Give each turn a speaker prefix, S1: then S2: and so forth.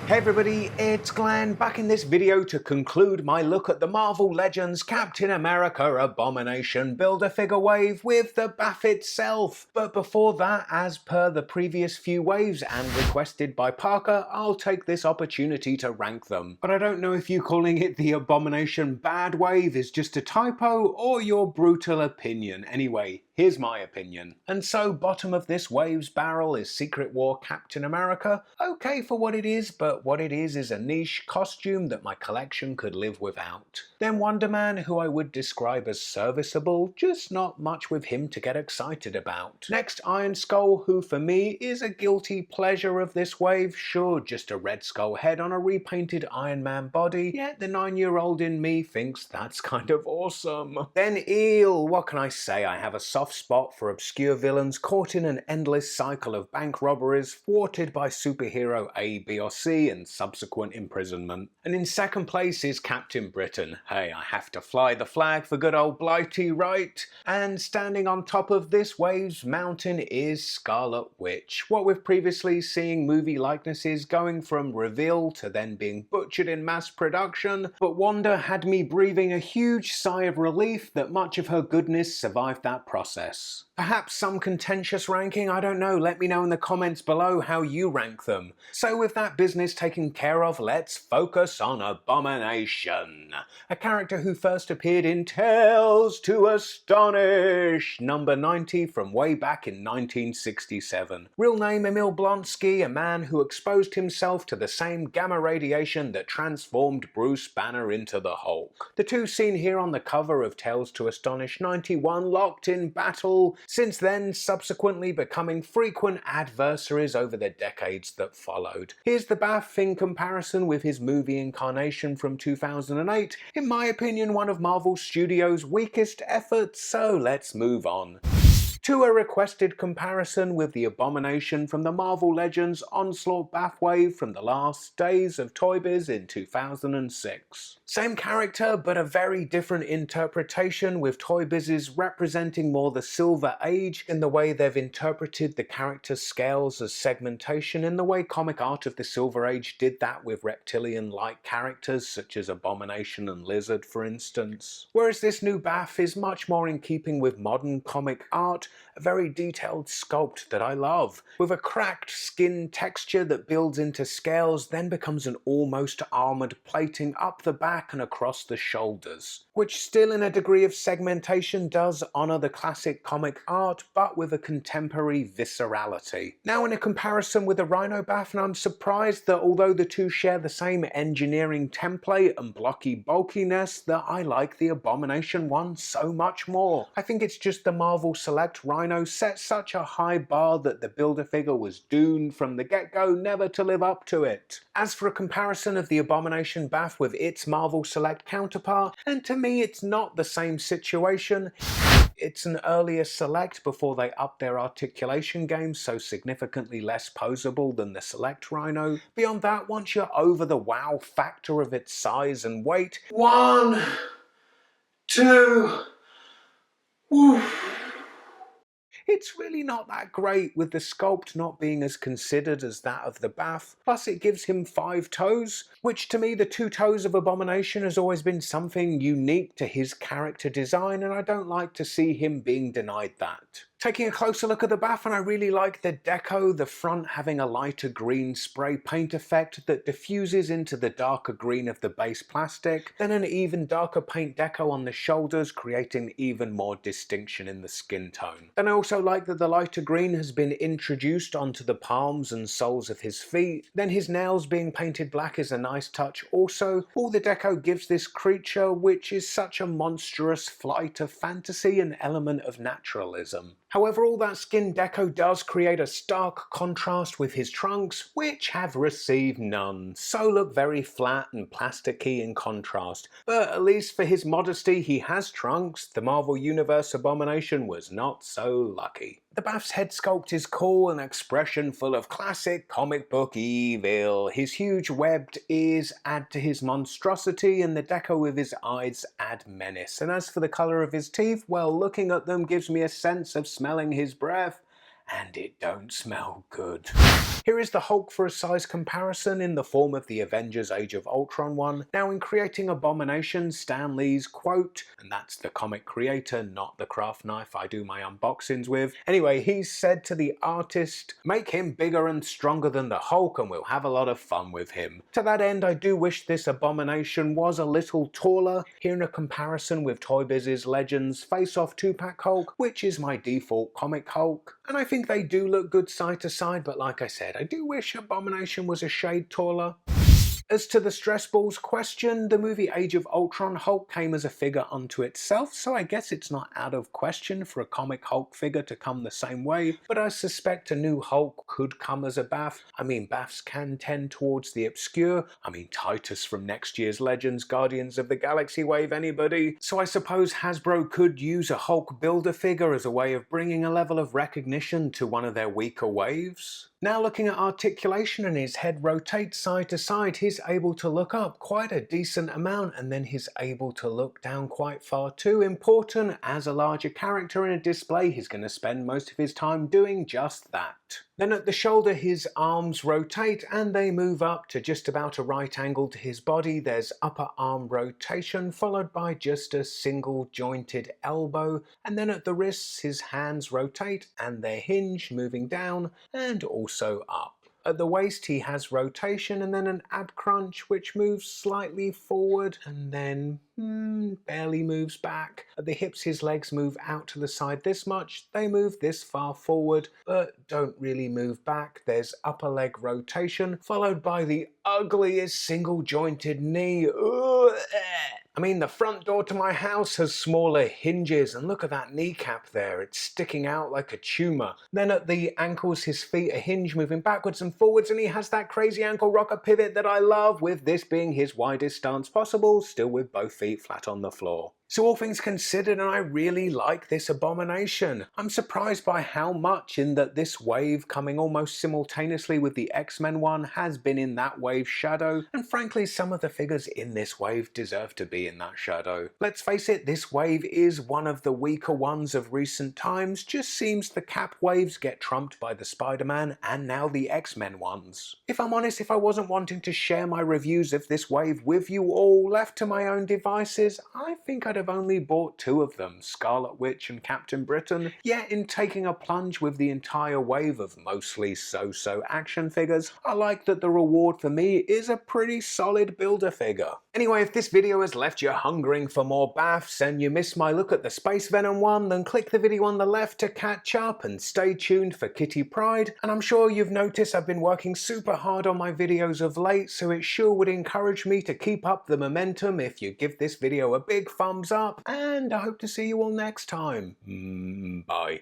S1: Hey everybody, it's Glenn, back in this video to conclude my look at the Marvel Legends Captain America Abomination Build-A-Figure wave with the BAF itself. But before that, as per the previous few waves and requested by Parker, I'll take this opportunity to rank them. But I don't know if you calling it the Abomination Bad wave is just a typo or your brutal opinion. Anyway, here's my opinion. And so bottom of this wave's barrel is Secret War Captain America. Okay for what it is, but what it is a niche costume that my collection could live without. Then Wonder Man, who I would describe as serviceable, just not much with him to get excited about. Next, Iron Skull, who for me is a guilty pleasure of this wave. Sure, just a Red Skull head on a repainted Iron Man body, yet the 9-year-old in me thinks that's kind of awesome. Then Eel, what can I say? I have a soft spot for obscure villains caught in an endless cycle of bank robberies, thwarted by superhero A, B or C and subsequent imprisonment. And in second place is Captain Britain. Hey, I have to fly the flag for good old Blighty, right? And standing on top of this wave's mountain is Scarlet Witch. What with previously seeing movie likenesses going from reveal to then being butchered in mass production, but Wanda had me breathing a huge sigh of relief that much of her goodness survived that process. Perhaps some contentious ranking, I don't know, let me know in the comments below how you rank them. So with that business taken care of, let's focus on Abomination. A character who first appeared in Tales to Astonish, number 90 from way back in 1967. Real name Emil Blonsky, a man who exposed himself to the same gamma radiation that transformed Bruce Banner into the Hulk. The two seen here on the cover of Tales to Astonish 91 locked in battle, since then subsequently becoming frequent adversaries over the decades that followed. Here's the BAF in comparison with his movie incarnation from 2008, in my opinion one of Marvel Studios' weakest efforts, so let's move on to a requested comparison with the Abomination from the Marvel Legends Onslaught BAF wave from the last days of Toy Biz in 2006. Same character, but a very different interpretation, with Toy Biz's representing more the Silver Age in the way they've interpreted the character's scales as segmentation, in the way comic art of the Silver Age did that with reptilian-like characters such as Abomination and Lizard, for instance. Whereas this new BAF is much more in keeping with modern comic art, a very detailed sculpt that I love, with a cracked skin texture that builds into scales, then becomes an almost armoured plating up the back and across the shoulders, which still in a degree of segmentation does honour the classic comic art, but with a contemporary viscerality. Now in a comparison with the Rhino BAF, and I'm surprised that although the two share the same engineering template and blocky bulkiness, that I like the Abomination one so much more. I think it's just the Marvel Select Rhino set such a high bar that the Build-A-Figure was doomed from the get-go never to live up to it. As for a comparison of the Abomination BAF with its Marvel Select counterpart, and to me it's not the same situation. It's an earlier Select before they upped their articulation game, so significantly less posable than the Select Rhino. Beyond that, once you're over the wow factor of its size and weight, 1, 2, woo, it's really not that great, with the sculpt not being as considered as that of the BAF. Plus it gives him 5 toes, which to me the 2 toes of Abomination has always been something unique to his character design, and I don't like to see him being denied that. Taking a closer look at the BAF, and I really like the deco, the front having a lighter green spray paint effect that diffuses into the darker green of the base plastic, then an even darker paint deco on the shoulders, creating even more distinction in the skin tone. Then I also like that the lighter green has been introduced onto the palms and soles of his feet, then his nails being painted black is a nice touch also. All the deco gives this creature, which is such a monstrous flight of fantasy, an element of naturalism. However, all that skin deco does create a stark contrast with his trunks, which have received none, so look very flat and plasticky in contrast. But at least for his modesty he has trunks. The Marvel Universe Abomination was not so lucky. The BAF's head sculpt is cool, an expression full of classic comic book evil. His huge webbed ears add to his monstrosity, and the deco with his eyes add menace. And as for the colour of his teeth, well, looking at them gives me a sense of smelling his breath, and it don't smell good. Here is the Hulk for a size comparison in the form of the Avengers Age of Ultron one. Now, in creating Abomination, Stan Lee's quote, and that's the comic creator, not the craft knife I do my unboxings with. Anyway, he said to the artist, "Make him bigger and stronger than the Hulk and we'll have a lot of fun with him." To that end, I do wish this Abomination was a little taller, here in a comparison with Toy Biz's Legends Face-Off 2-pack Hulk, which is my default comic Hulk. And I think they do look good side to side, but like I said, I do wish Abomination was a shade taller. As to the stress balls question, the movie Age of Ultron Hulk came as a figure unto itself, so I guess it's not out of question for a comic Hulk figure to come the same way, but I suspect a new Hulk could come as a BAF. I mean, BAFs can tend towards the obscure. I mean, Titus from next year's Legends Guardians of the Galaxy wave, anybody? So I suppose Hasbro could use a Hulk Build-A-Figure as a way of bringing a level of recognition to one of their weaker waves. Now looking at Articulation, and his head rotates side to side, he's able to look up quite a decent amount and then he's able to look down quite far too. Important, as a larger character in a display, he's going to spend most of his time doing just that. Then at the shoulder, his arms rotate and they move up to just about a right angle to his body. There's upper arm rotation followed by just a single jointed elbow, and then at the wrists his hands rotate and they hinge, moving down and also up. At the waist he has rotation and then an ab crunch which moves slightly forward and then barely moves back. At the hips his legs move out to the side this much, they move this far forward but don't really move back. There's upper leg rotation followed by the ugliest single jointed knee. I mean, the front door to my house has smaller hinges, and look at that kneecap there, it's sticking out like a tumour. Then at the ankles his feet are hinged, moving backwards and forwards, and he has that crazy ankle rocker pivot that I love, with this being his widest stance possible, still with both feet flat on the floor. So all things considered, and I really like this Abomination. I'm surprised by how much, in that this wave, coming almost simultaneously with the X-Men one, has been in that wave's shadow, and frankly some of the figures in this wave deserve to be in that shadow. Let's face it, this wave is one of the weaker ones of recent times. Just seems the Cap waves get trumped by the Spider-Man and now the X-Men ones. If I'm honest, if I wasn't wanting to share my reviews of this wave with you all, left to my own devices, I think I'd have only bought two of them, Scarlet Witch and Captain Britain. Yet in taking a plunge with the entire wave of mostly so-so action figures, I like that the reward for me is a pretty solid Build-A-Figure. Anyway, if this video has left you hungering for more BAFs and you missed my look at the Space Venom one, then click the video on the left to catch up and stay tuned for Kitty Pryde. And I'm sure you've noticed I've been working super hard on my videos of late, so it sure would encourage me to keep up the momentum if you give this video a big thumbs up, and I hope to see you all next time. Bye.